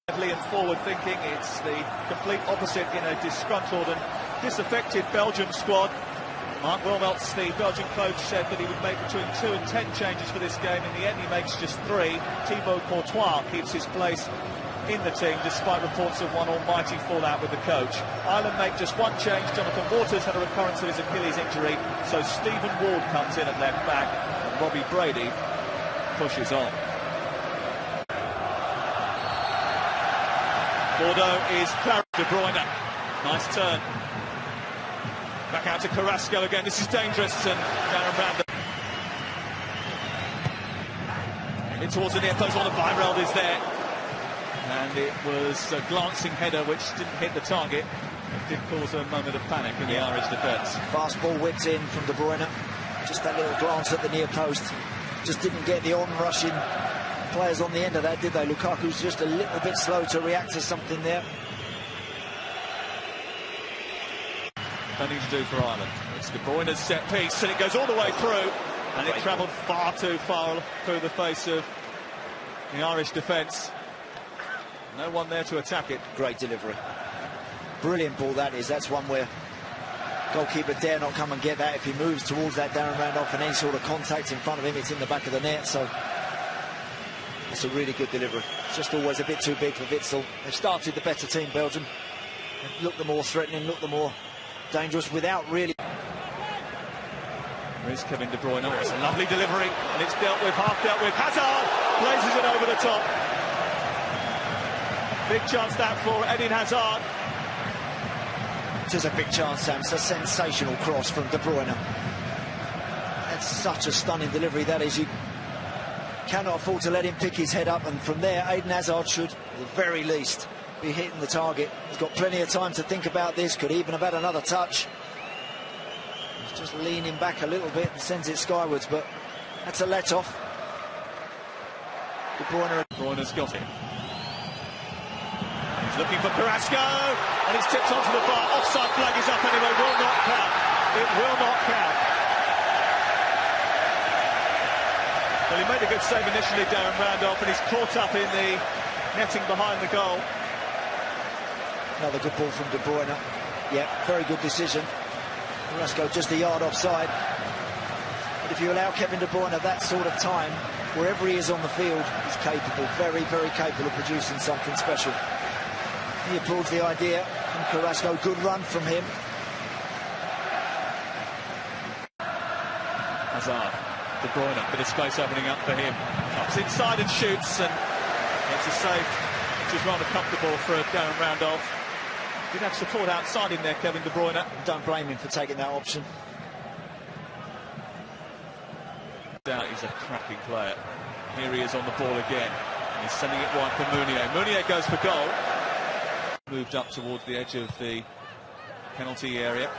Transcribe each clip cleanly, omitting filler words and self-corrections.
And forward thinking, it's the complete opposite in a disgruntled and disaffected Belgium squad. Mark Wilmots, the Belgian coach, said that he would make between 2 and 10 changes for this game. In the end, he makes just 3. Thibaut Courtois keeps his place in the team, despite reports of one almighty fallout with the coach. Ireland make just 1 change. Jonathan Waters had a recurrence of his Achilles injury, so Stephen Ward comes in at left back, and Robbie Brady pushes on. Bordeaux is De Bruyne. Nice turn. Back out to Carrasco again. This is dangerous, and Darren Randall in towards the near post. One of Wayerlenda is there, and it was a glancing header which didn't hit the target. It did cause a moment of panic in the Irish defence. Fast ball whipped in from De Bruyne. Just that little glance at the near post. Just didn't get the on-rushing players on the end of that, did they? Lukaku's just a little bit slow to react to something there. Nothing to do for Ireland. It's De Bruyne's set piece, and it goes all the way through, and it travelled far too far through the face of the Irish defence. No one there to attack it. Great delivery. Brilliant ball that is. That's one where goalkeeper dare not come and get that. If he moves towards that Darren Randolph and any sort of contact in front of him, it's in the back of the net. So it's a really good delivery. It's just always a bit too big for Witsel. They've started the better team, Belgium. They've looked the more threatening, looked the more dangerous without really. There's Kevin De Bruyne. It's a lovely delivery, and it's half dealt with. Hazard blazes it over the top. Big chance that for Eden Hazard. It is a big chance, Sam. It's a sensational cross from De Bruyne. That's such a stunning delivery, that is. You cannot afford to let him pick his head up, and from there Eden Hazard should, at the very least, be hitting the target. He's got plenty of time to think about this. Could even have had another touch. He's just leaning back a little bit and sends it skywards, but that's a let-off. De Bruyne's got it. He's looking for Carrasco, and it's tipped onto the bar. Offside flag is up anyway. Will not count. It will not count. Well, he made a good save initially, Darren Randolph, and he's caught up in the netting behind the goal. Another good ball from De Bruyne. Yeah, very good decision. Carrasco just a yard offside. But if you allow Kevin De Bruyne that sort of time, wherever he is on the field, he's capable, very, very capable of producing something special. He applauds the idea from Carrasco. Good run from him. Hazard. De Bruyne, bit of space opening up for him. Cuts inside and shoots, and it's a save which is rather comfortable for Darren Randolph. Did have support outside him there, Kevin De Bruyne. Don't blame him for taking that option. He's a cracking player. Here he is on the ball again, and he's sending it wide for Mounier. Mounier goes for goal. Moved up towards the edge of the penalty area.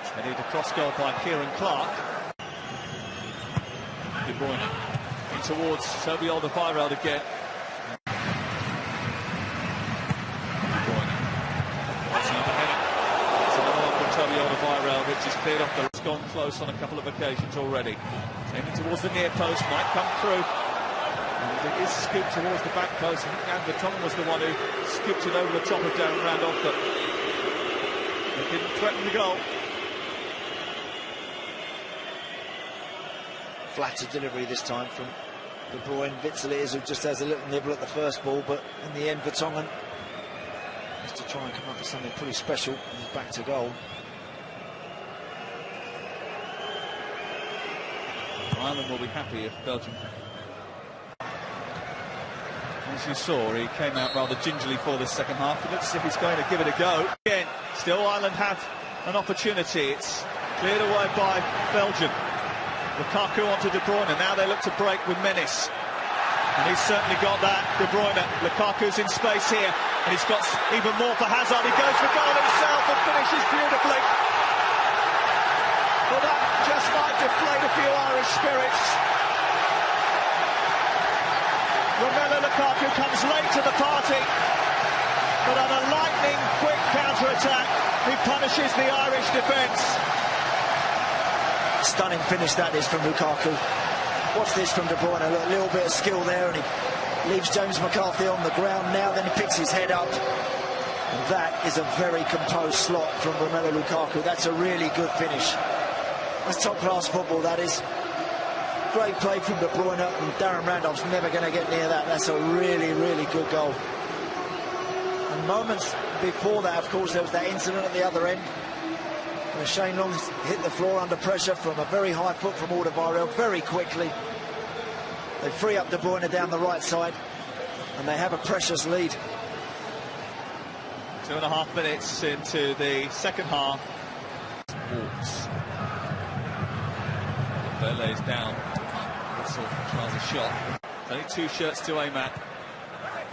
It's headed across goal by Kieran Clark. De Bruyne in towards Toby Alderweireld again. De Bruyne. That's another header. It's another one from Toby Alderweireld, which is cleared off. It's gone close on a couple of occasions already. Taken towards the near post, might come through. And it is scooped towards the back post. I think Vertonghen was the one who scooped it over the top of Darren Randolph, but it didn't threaten the goal. Flattered delivery this time from De Bruyne. Witsel is who just has a little nibble at the first ball, but in the end Vertonghen has to try and come up with something pretty special. He's back to goal. Ireland will be happy if Belgium... As you saw, he came out rather gingerly for the second half. It looks as if he's going to give it a go. Again, still Ireland have an opportunity. It's cleared away by Belgium. Lukaku onto De Bruyne. Now they look to break with menace. And he's certainly got that, De Bruyne. Lukaku's in space here. And he's got even more for Hazard. He goes for goal himself and finishes beautifully. Well, that just might deflate a few Irish spirits. Romelu Lukaku comes late to the party, but on a lightning-quick counter-attack, he punishes the Irish defence. Stunning finish that is from Lukaku. Watch this from De Bruyne, a little bit of skill there, and he leaves James McCarthy on the ground now, then he picks his head up. And that is a very composed slot from Romelu Lukaku. That's a really good finish. That's top-class football, that is. Great play from De Bruyne, and Darren Randolph's never going to get near that. That's a really, really good goal. And moments before that, of course, there was that incident at the other end where Shane Long hit the floor under pressure from a very high foot from Alderweireld very quickly. They free up De Bruyne down the right side, and they have a precious lead. 2.5 minutes into the second half. Walks. Berle's down. Whistle tries a shot. Only 2 shirts to aim at.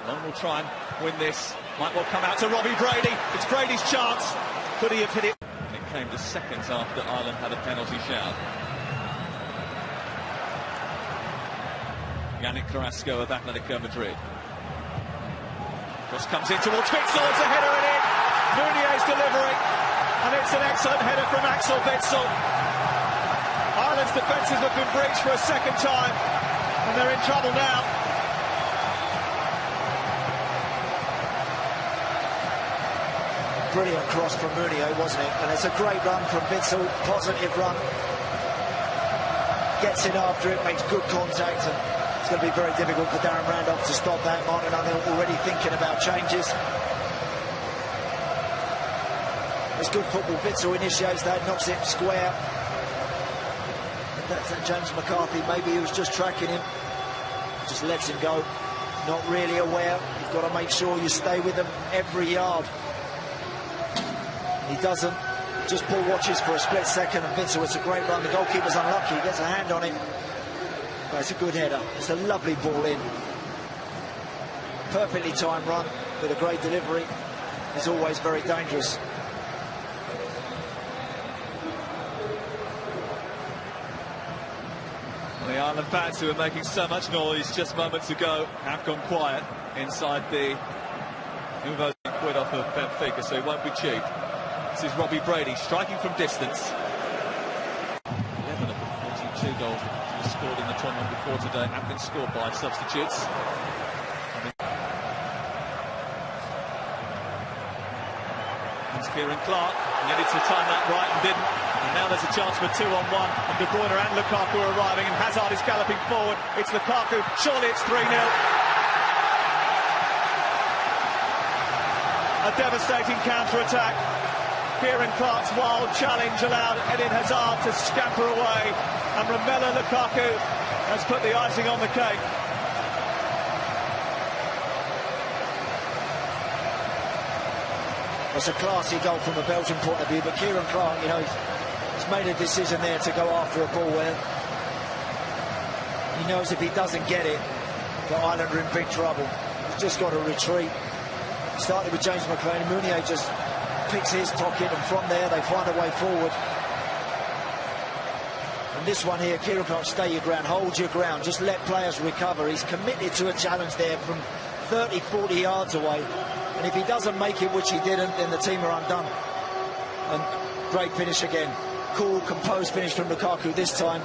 Long will try and win this. Might well come out to Robbie Brady. It's Brady's chance. Could he have hit it? And it came to seconds after Ireland had a penalty shout. Yannick Carrasco of Atletico Madrid. Cross comes in towards Witsel. It's a header and in. Meunier's delivery. And it's an excellent header from Axel Witsel. Ireland's defences have been breached for a second time, and they're in trouble now. Brilliant cross from Meunier, wasn't it? And it's a great run from Witsel, positive run. Gets in after it, makes good contact, and it's going to be very difficult for Darren Randolph to stop that. Martin O'Neill already thinking about changes. It's good football. Witsel initiates that, knocks it square. That's James McCarthy. Maybe he was just tracking him. Just lets him go. Not really aware. You've got to make sure you stay with him every yard. He doesn't. Just Paul watches for a split second, and Witsel, it's a great run. The goalkeeper's unlucky. He gets a hand on it. But it's a good header. It's a lovely ball in. Perfectly timed run with a great delivery. It's always very dangerous. The Ireland fans who were making so much noise just moments ago have gone quiet inside the Nuvo quid off of Benfica, so he won't be cheap. This is Robbie Brady striking from distance. 11 of the 42 goals that he scored in the tournament before today have been scored by substitutes. It's Kieran Clark. He needed to time that right and didn't. And now there's a chance for 2-on-1, and De Bruyne and Lukaku are arriving, and Hazard is galloping forward. It's Lukaku, surely it's 3-0. A devastating counter-attack. Kieran Clark's wild challenge allowed Eden Hazard to scamper away, and Romelu Lukaku has put the icing on the cake. It's a classy goal from a Belgian point of view, but Kieran Clark, you know, he's made a decision there to go after a ball where he knows if he doesn't get it, the Ireland are in big trouble. He's just got to retreat. Started with James McClean. Meunier just picks his pocket, and from there they find a way forward. And this one here, Kieran Clark, stay your ground, hold your ground, just let players recover. He's committed to a challenge there from 30, 40 yards away. And if he doesn't make it, which he didn't, then the team are undone. And great finish again. Cool, composed finish from Lukaku this time.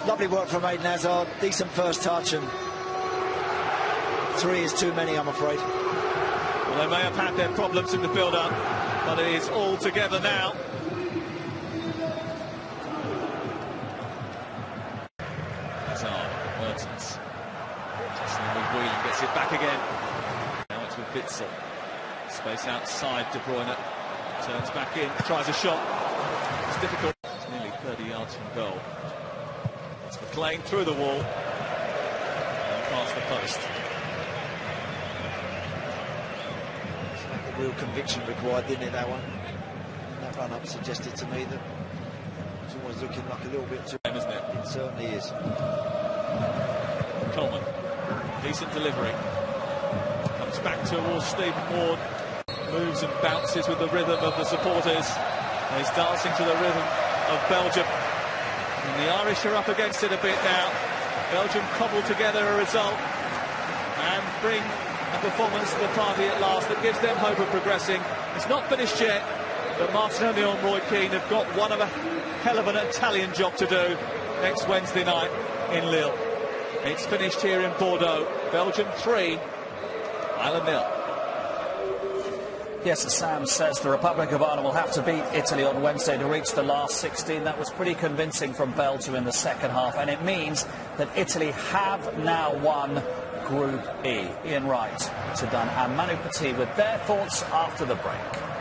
Lovely work from Eden Hazard. Decent first touch, and 3 is too many, I'm afraid. Well, they may have had their problems in the build-up, but it is all together now. Hazard, Mertens. Just with Whelan, gets it back again. Now it's with Witsel. Space outside, De Bruyne. Turns back in, tries a shot. It's difficult. It's nearly 30 yards from goal. It's McClean through the wall. And past the post. Real conviction required, didn't it, that one? And that run-up suggested to me that it's always looking like a little bit too... Isn't it? It certainly is. Coleman, decent delivery. Comes back towards Stephen Ward. Moves and bounces with the rhythm of the supporters. And he's dancing to the rhythm of Belgium. And the Irish are up against it a bit now. Belgium cobble together a result and bring a performance to the party at last that gives them hope of progressing. It's not finished yet, but Martin O'Neill and Roy Keane have got one of a hell of an Italian job to do next Wednesday night in Lille. It's finished here in Bordeaux. Belgium 3, Ireland 0. Yes, as Sam says, the Republic of Ireland will have to beat Italy on Wednesday to reach the last 16. That was pretty convincing from Belgium in the second half, and it means that Italy have now won Group E. Ian Wright to Dunn and Manu Petit with their thoughts after the break.